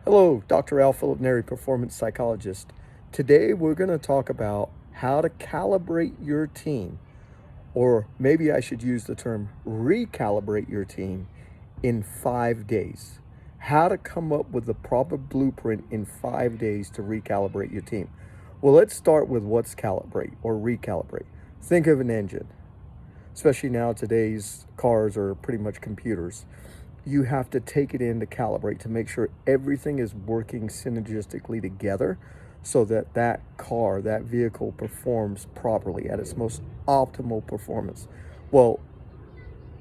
Hello, Dr. Al Philip-Neri, Performance Psychologist. Today we're going to talk about how to calibrate your team, or maybe I should use the term recalibrate your team in 5 days. How to come up with the proper blueprint in 5 days to recalibrate your team. Well, let's start with what's calibrate or recalibrate. Think of an engine, especially now today's cars are pretty much computers. You have to take it in to calibrate to make sure everything is working synergistically together so that that car, that vehicle performs properly at its most optimal performance. Well,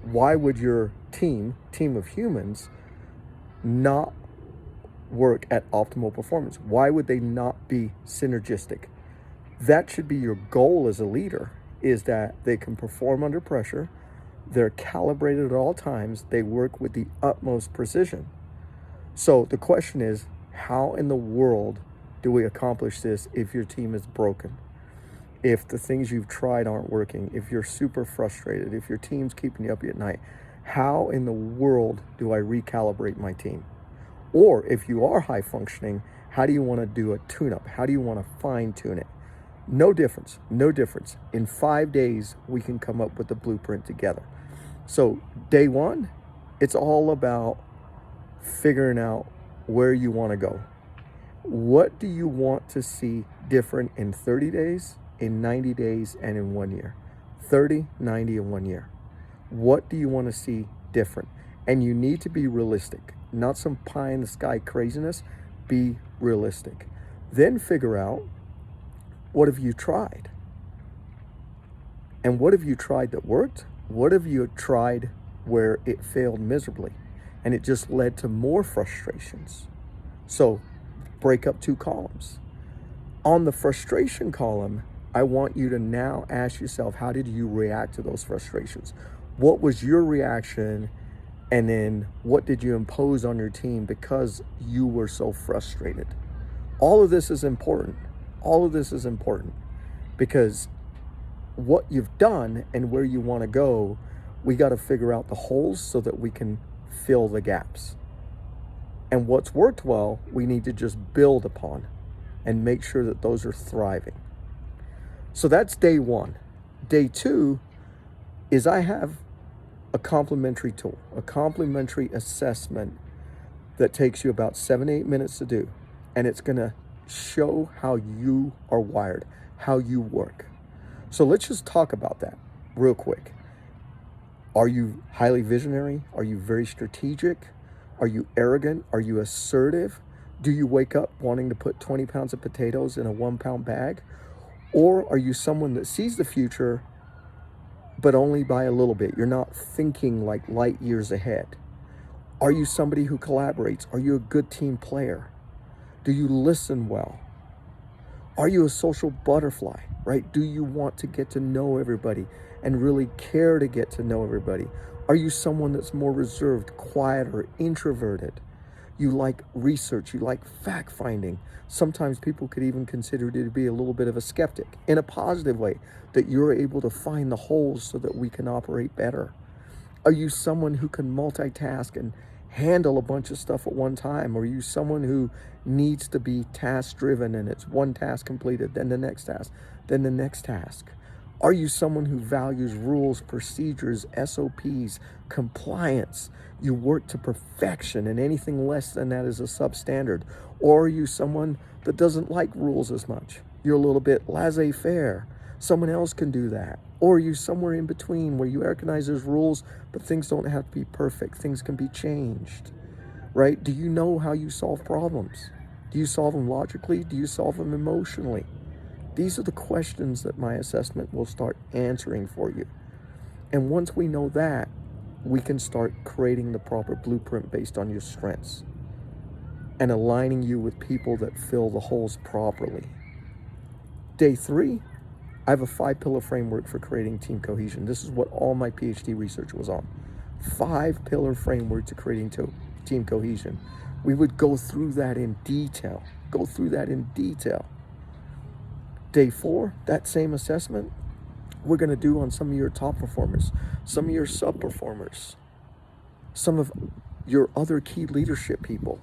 why would your team of humans, not work at optimal performance? Why would they not be synergistic? That should be your goal as a leader, is that they can perform under pressure, they're calibrated at all times, they work with the utmost precision. So the question is, how in the world do we accomplish this if your team is broken? If the things you've tried aren't working, if you're super frustrated, if your team's keeping you up at night, how in the world do I recalibrate my team? Or if you are high functioning, how do you want to do a tune-up? How do you want to fine tune it? No difference. In 5 days, we can come up with the blueprint together. So day one, it's all about figuring out where you want to go. What do you want to see different in 30 days, in 90 days, and in 1 year? 30, 90, and 1 year. What do you want to see different? And you need to be realistic, not some pie in the sky craziness. Be realistic. Then figure out, what have you tried? And what have you tried that worked? What have you tried where it failed miserably and it just led to more frustrations? So break up 2 columns. On the frustration column, I want you to now ask yourself, how did you react to those frustrations? What was your reaction? And then what did you impose on your team because you were so frustrated? All of this is important. Because what you've done and where you want to go, we got to figure out the holes so that we can fill the gaps. And what's worked well, we need to just build upon and make sure that those are thriving. So that's day one. Day two is I have a complementary tool, a complementary assessment that takes you about 7 to 8 minutes to do. And it's going to show how you are wired, how you work. So let's just talk about that real quick. Are you highly visionary? Are you very strategic? Are you arrogant? Are you assertive? Do you wake up wanting to put 20 pounds of potatoes in a 1 pound bag? Or are you someone that sees the future, but only by a little bit? You're not thinking like light years ahead. Are you somebody who collaborates? Are you a good team player? Do you listen well? Are you a social butterfly, right? Do you want to get to know everybody and really care to get to know everybody? Are you someone that's more reserved, quiet, or introverted? You like research, you like fact finding. Sometimes people could even consider you to be a little bit of a skeptic in a positive way, that you're able to find the holes so that we can operate better. Are you someone who can multitask and handle a bunch of stuff at one time? Or are you someone who needs to be task driven and it's one task completed, then the next task, then the next task? Are you someone who values rules, procedures, SOPs, compliance? You work to perfection and anything less than that is a substandard. Or are you someone that doesn't like rules as much? You're a little bit laissez-faire. Someone else can do that. Or are you somewhere in between where you recognize there's rules, but things don't have to be perfect. Things can be changed, right? Do you know how you solve problems? Do you solve them logically? Do you solve them emotionally? These are the questions that my assessment will start answering for you. And once we know that, we can start creating the proper blueprint based on your strengths and aligning you with people that fill the holes properly. Day 3, I have a 5-pillar framework for creating team cohesion. This is what all my PhD research was on. 5-pillar framework to creating team cohesion. We would go through that in detail. Day 4, that same assessment, we're going to do on some of your top performers, some of your sub-performers, some of your other key leadership people.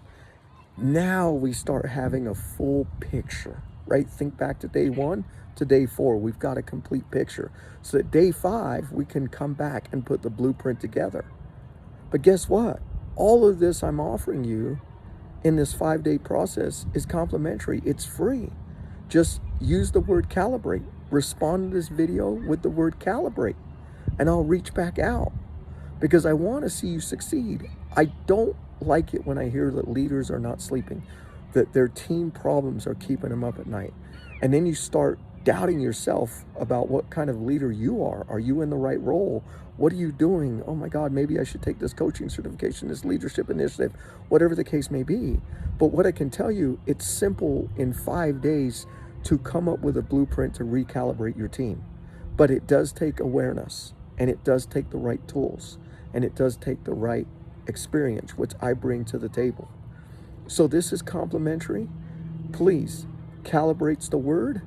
Now we start having a full picture, right? Think back to day 1 to day 4. We've got a complete picture. So that day 5, we can come back and put the blueprint together. But guess what? All of this I'm offering you in this 5-day process is complimentary. It's free. Just use the word calibrate. Respond to this video with the word calibrate, and I'll reach back out because I want to see you succeed. I don't like it when I hear that leaders are not sleeping, that their team problems are keeping them up at night. And then you start doubting yourself about what kind of leader you are. Are you in the right role? What are you doing? Oh my God, maybe I should take this coaching certification, this leadership initiative, whatever the case may be. But what I can tell you, it's simple in 5 days to come up with a blueprint to recalibrate your team. But it does take awareness, and it does take the right tools, and it does take the right experience, which I bring to the table. So this is complimentary. Please, calibrate's the word.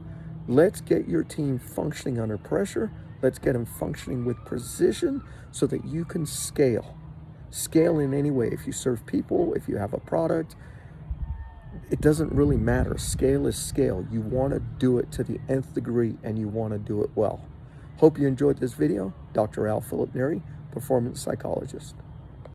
Let's get your team functioning under pressure. Let's get them functioning with precision so that you can scale. Scale in any way. If you serve people, if you have a product, it doesn't really matter. Scale is scale. You want to do it to the nth degree, and you want to do it well. Hope you enjoyed this video. Dr. Philip-Neri, Performance Psychologist.